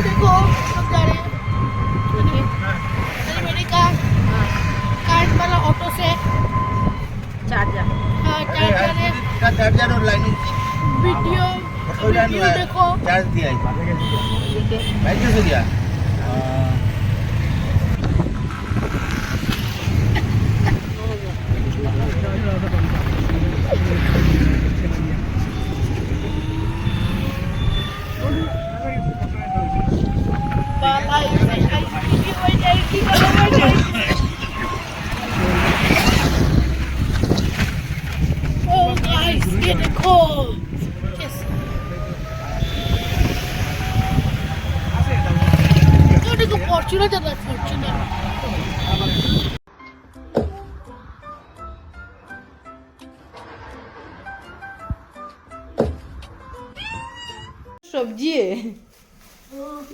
देखो सब जा रहे हैं अमेरिका कार्ड वाला ऑटो से चार्जर चार्जर है चार्जर और लाइनिंग वीडियो वीडियो देखो चार्ज दिया है ठीक है भाई कैसे दिया ये देखो ये देखो फॉर्च्यूनर चल रहा है फॉर्च्यूनर सब्जी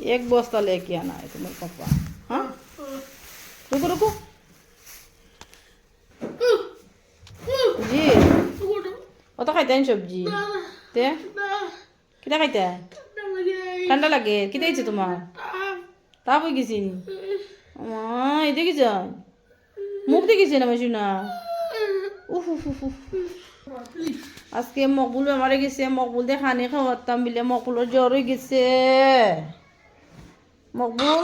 एक बस्ता लेके आना है तुम्हारे पापा हाँ रुको रुको जी অত খাইতেন সবজি তে কিটা খাইতে ঠান্ডা লাগে কিটা হয়েছে তোমার তাপ হয়ে গেছি এই দেখিস মুখ দেখিস না মাসি না উফ উফ উফ উফ আজকে মকবুল বেমারে গেছে মকবুল দিয়ে খানি খাওয়াতাম বিলে মকবুলের জ্বর হয়ে গেছে মকবুল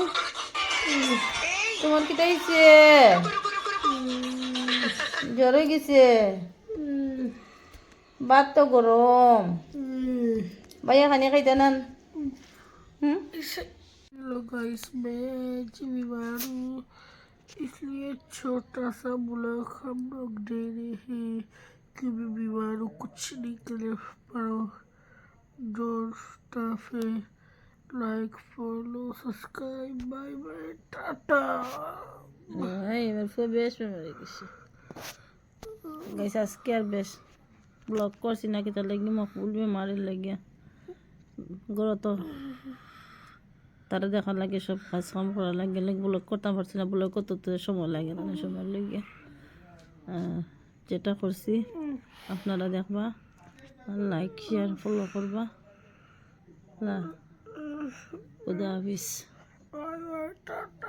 তোমার কিটা হয়েছে জ্বর হয়ে গেছে ভাত তো গরম ভাইয়া খানি খাইতে নান हेलो गाइस मैं जिमी मारू इसलिए छोटा सा ब्लॉग हम लोग दे रहे हैं कि मैं बीमार हूँ कुछ नहीं कर पाओ जो स्टाफ है like follow subscribe bye bye tata এবার ফুল বেশ বেমারে গেছে গাইস আজকে আর বেশ ব্লগ করছি না কিতা লাগি মকবুল বেমারের লাগিয়া গড় তো তারা দেখা লাগে সব কাজ কাম করা লাগে ব্লগ করতে পারছি না ব্লগ করতে তো সময় লাগে না সময় লাগে যেটা করছি আপনারা দেখবা লাইক শেয়ার ফলো করবা খুদা হাফিজ बाय बाय टाटा